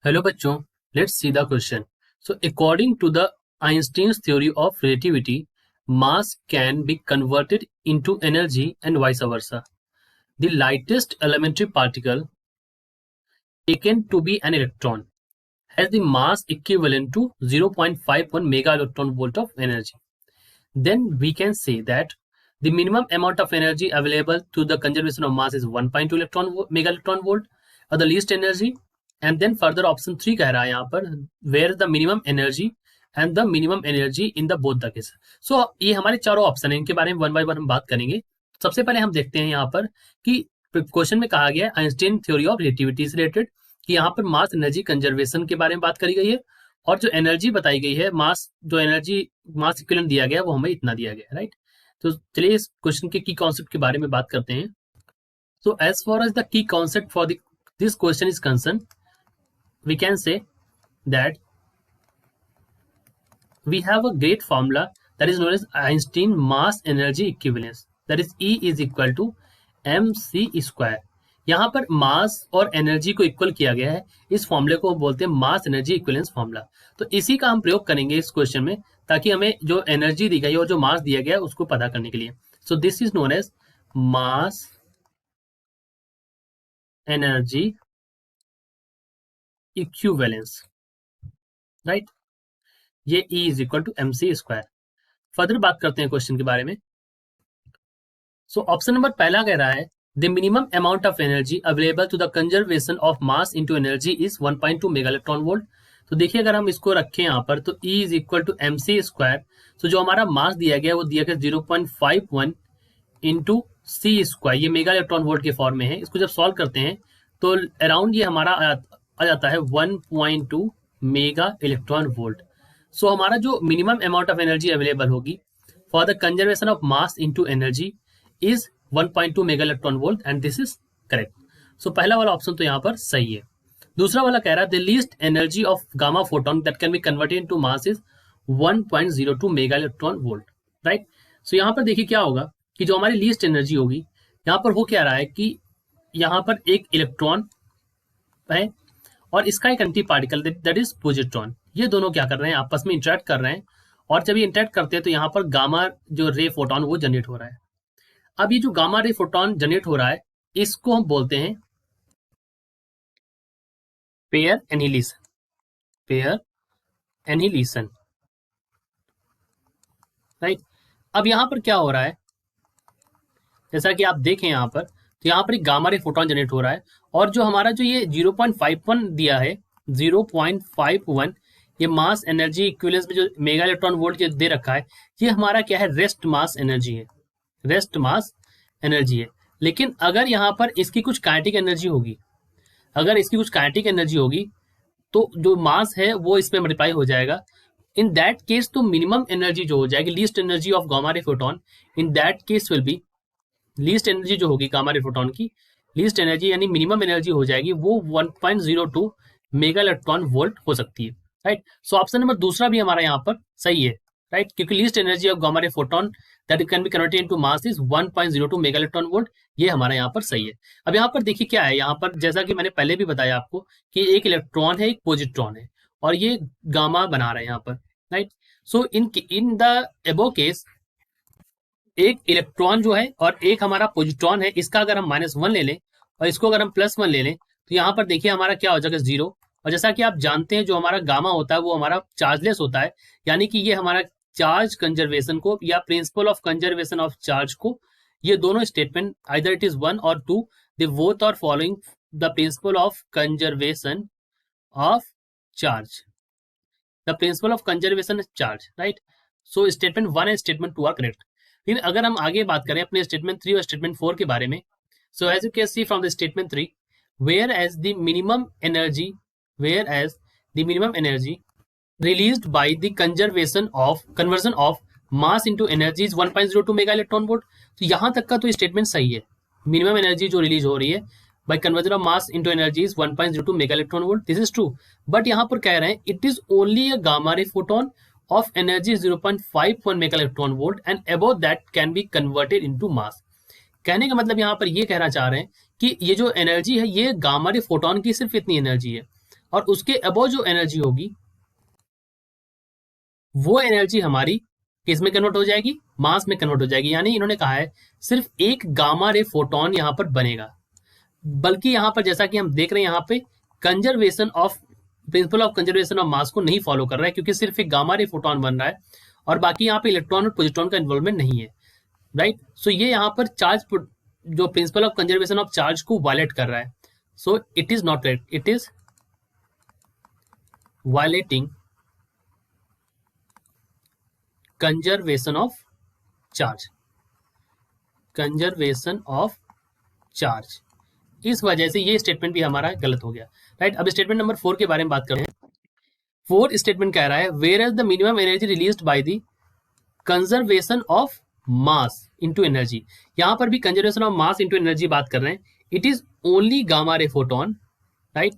Hello बच्चों, let's see the question. So according to the Einstein's theory of relativity, mass can be converted into energy and vice versa. The lightest elementary particle, taken to be an electron, has the mass equivalent to 0.51 mega electron volt of energy. Then we can say that the minimum amount of energy available to the conservation of mass is 1.2 mega electron volt, or the least energy. And then further option 3 कह रहा है यहाँ पर where the minimum energy and the minimum energy in the both the case. So ये हमारे चारों option है, इनके बारे में वन बाय वन हम बात करेंगे. सबसे पहले हम देखते हैं यहाँ पर कि क्वेश्चन में कहा गया है आइंस्टाइन थ्योरी ऑफ रिलेटिविटी से रिलेटेड कि यहाँ पर मास एनर्जी कंजर्वेशन के बारे में बात करी गई है और जो एनर्जी बताई गई है मास जो एनर्जी मास इक्विवेलेंट दिया गया है वो हमें इतना दिया गया है, राइट. तो चलिए इस क्वेश्चन के की कॉन्सेप्ट के बारे में बात करते हैं. So as far as the key concept for this question is concern, we can say that we have a great formula that is known as Einstein mass energy equivalence, that is E is equal to mc square. यहाँ पर मास और energy को equal किया गया है, इस फॉर्मूले को बोलते हैं मास एनर्जी इक्विवेलेंस फॉर्मूला. तो इसी का हम प्रयोग करेंगे इस क्वेश्चन में ताकि हमें जो एनर्जी दी गई है और जो मास दिया गया है उसको पता करने के लिए. So this is known as mass energy equivalence, right. ये E is equal to M C square. Further बात करते हैं क्वेश्चन के बारे में. सो ऑप्शन नंबर पहला कह रहा है the minimum amount of energy available to the conservation of mass into energy is 1.2 mega electron volt. तो देखिए अगर हम इसको रखें यहाँ पर तो E is equal to M C square. तो जो हमारा मास दिया गया वो दिया गया 0.51 इंटू सी स्क्वायर, ये मेगा इलेक्ट्रॉन वोल्ट के फॉर्म में है. इसको जब सॉल्व करते हैं तो अराउंड ये हमारा आ जाता है 1.2 मेगा इलेक्ट्रॉन वोल्ट. सो हमारा जो minimum amount of energy available होगी for the conservation of mass into energy is 1.2 mega electron volt and this is correct. So पहला वाला ऑप्शन तो यहाँ पर सही है. दूसरा वाला कह रहा है the least energy of gamma photon that can be converted into mass is 1.02 mega electron volt, right. So यहाँ पर देखिए क्या होगा कि जो हमारी लीस्ट एनर्जी होगी यहाँ पर हो क्या रहा है कि यहाँ पर एक इलेक्ट्रॉन है और इसका एक anti particle that is positron. ये दोनों क्या कर रहे हैं आपस में इंटरेक्ट कर रहे हैं और जब ये इंटरेक्ट करते हैं तो यहाँ पर गामा जो रे फोटोन वो जनरेट हो रहा है. अब ये जो गामा रे फोटोन जनरेट हो रहा है इसको हम बोलते हैं pair annihilation. Pair annihilation, right. अब यहाँ पर क्या हो रहा है जैसा कि आप देखें यहाँ पर तो यहाँ पर एक गामा रे फोटोन जनरेट हो रहा है और जो हमारा जो ये 0.51 दिया है 0.51 ये मास एनर्जी इक्विवेलेंस में जो मेगा इलेक्ट्रॉन वोल्ट दे रखा है ये हमारा क्या है रेस्ट मास एनर्जी है, रेस्ट मास एनर्जी है. लेकिन अगर यहाँ पर इसकी कुछ काइनेटिक एनर्जी होगी, अगर इसकी कुछ काइनेटिक एनर्जी होगी तो जो मास है वो इसमें मल्टीप्लाई हो जाएगा. इन दैट केस तो मिनिमम एनर्जी जो हो जाएगी least energy of gamma ray photon in that case will be least energy जो होगी गामा रे फोटोन की लीस्ट एनर्जी यानी मिनिमम एनर्जी हो जाएगी वो 1.02 मेगा इलेक्ट्रॉन वोल्ट हो सकती है, राइट. सो ऑप्शन नंबर दूसरा भी हमारा यहाँ पर सही है, राइट, क्योंकि least energy of gamma ray photon that can be converted into mass is 1.02 mega electron volt. ये हमारा यहाँ पर सही है. अब यहाँ पर देखिए क्या है, यहाँ पर जैसा कि मैंने पहले भी बताया आपको कि एक इलेक्ट्रॉन है एक पॉजिट्रॉन है और ये गामा बना रहा है यहाँ पर, राइट. सो इन द एबो केस एक इलेक्ट्रॉन जो है और एक हमारा पॉजिट्रॉन है, इसका अगर हम -1 ले लें और इसको अगर हम +1 ले लें तो यहाँ पर देखिए हमारा क्या हो जाएगा 0. और जैसा कि आप जानते हैं जो हमारा गामा होता है वो हमारा चार्जलेस होता है, यानी कि ये हमारा चार्ज कंजर्वेशन को या principal of conservation of charge को, ये दोनों स्टेटमेंट आइदर इट इज 1 और 2 they both are following the principle of conservation of charge, the principle of conservation of charge, right. So statement 1 and statement 2 are correct. लेकिन अगर हम आगे बात करें अपने स्टेटमेंट 3 और स्टेटमेंट 4 के बारे में, so as you can see from the statement 3 whereas the minimum energy released by the conversion of mass into energy is 1.02 mega electron volt. तो यहाँ तक का तो स्टेटमेंट सही है, मिनिमम एनर्जी जो रिलीज हो रही है by conversion of mass into energy is 1.02 mega electron volt. This is true. But यहाँ पर कह रहे हैं it is only a gamma ray photon of energy 0.51 mega electron volt and above that can be converted into mass. कहने का मतलब यहाँ पर ये कहना चाह रहे हैं कि ये जो एनर्जी है ये गामा रे फोटोन की सिर्फ इतनी एनर्जी है और उसके अबव जो एनर्जी होगी वो एनर्जी हमारी किस में कन्वर्ट हो जाएगी, मास में कन्वर्ट हो जाएगी। यानी इन्होंने कहा है सिर्फ एक गामा रे फोटोन यहां पर बनेगा, बल्कि यहां पर जैसा कि हम देख रहे हैं यहां पे conservation of principal of conservation of मास को नहीं फॉलो कर रहा है, क्योंकि सिर्फ एक गामा रे फोटोन बन रहा है और बाकी यहाँ पे इलेक्ट्रॉन और पॉजिट्रॉन का इन्वॉल्वमेंट नहीं है, राइट। सो ये यहाँ पर चार्ज जो principal of conservation of charge को वायलेट कर रहा है। So it is not correct, it is violating conservation of charge, conservation of charge. इस वजह से ये स्टेटमेंट भी हमारा गलत हो गया, राइट। अब स्टेटमेंट नंबर 4 के बारे में बात करते हैं। 4 स्टेटमेंट कह रहा है whereas the minimum energy released by the conservation of mass into energy. यहां पर भी conservation of mass into energy बात कर रहे हैं। It is only gamma ray photon, right,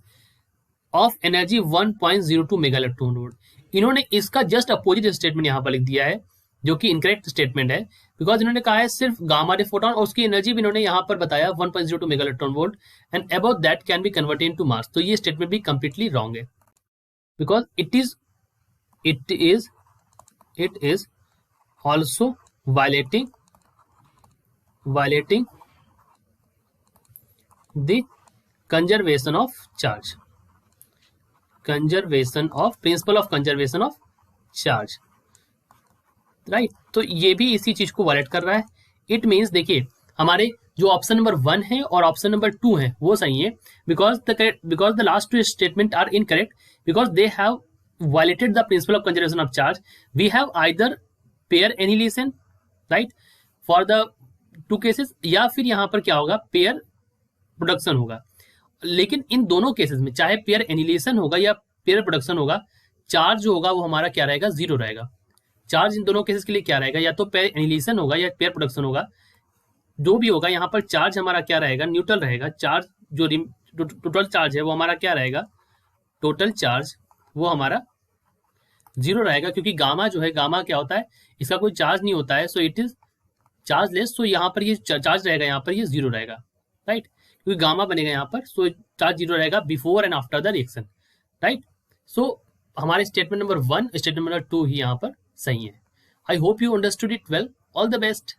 of energy 1.02 mega electron volt. इन्होंने इसका जस्ट अपोजिट स्टेटमेंट यहां पर लिख दिया है, जो कि इनकरेक्ट स्टेटमेंट है, बिकॉज इन्होंने कहा है सिर्फ गामा रे फोटोन और उसकी एनर्जी भी इन्होंने यहां पर बताया 1.02 mega electron volt and about that can be converted into मास। तो ये स्टेटमेंट भी कंप्लीटली रॉन्ग है, because it is also violating the conservation of charge, principle of conservation of charge, right. तो ये भी इसी चीज को वायलेट कर रहा है। इट मीन्स देखिए हमारे जो ऑप्शन नंबर 1 है और ऑप्शन नंबर 2 है वो सही है, because the last two statement are incorrect because they have violated the principle of conservation of charge. We have either pair annihilation, right, for the 2 cases, या फिर यहां पर क्या होगा पेयर प्रोडक्शन होगा। लेकिन इन दोनों केसेस में चाहे पेयर एनिलेशन होगा या पेयर प्रोडक्शन होगा, चार्ज जो होगा वो हमारा क्या रहेगा, 0 रहेगा। चार्ज इन दोनों केसेस के लिए क्या रहेगा, या तो पेयर एनिलेशन होगा या पेयर प्रोडक्शन होगा, जो भी होगा यहाँ पर चार्ज हमारा क्या रहेगा, न्यूट्रल रहेगा। चार्ज जो टोटल चार्ज है वो हमारा क्या रहेगा, टोटल चार्ज वो हमारा 0 रहेगा, क्योंकि गामा जो है, गामा क्या होता है, इसका कोई चार्ज नहीं होता है, so it is charge less. So यहाँ पर ये चार्ज रहेगा, यहाँ पर ये 0 रहेगा, राइट, क्योंकि गामा बनेगा यहाँ पर, सो चार्ज 0 रहेगा before and after the reaction, right. So हमारे स्टेटमेंट नंबर 1 स्टेटमेंट नंबर 2 ही यहाँ पर सही है। I hope you understood it well. All the best.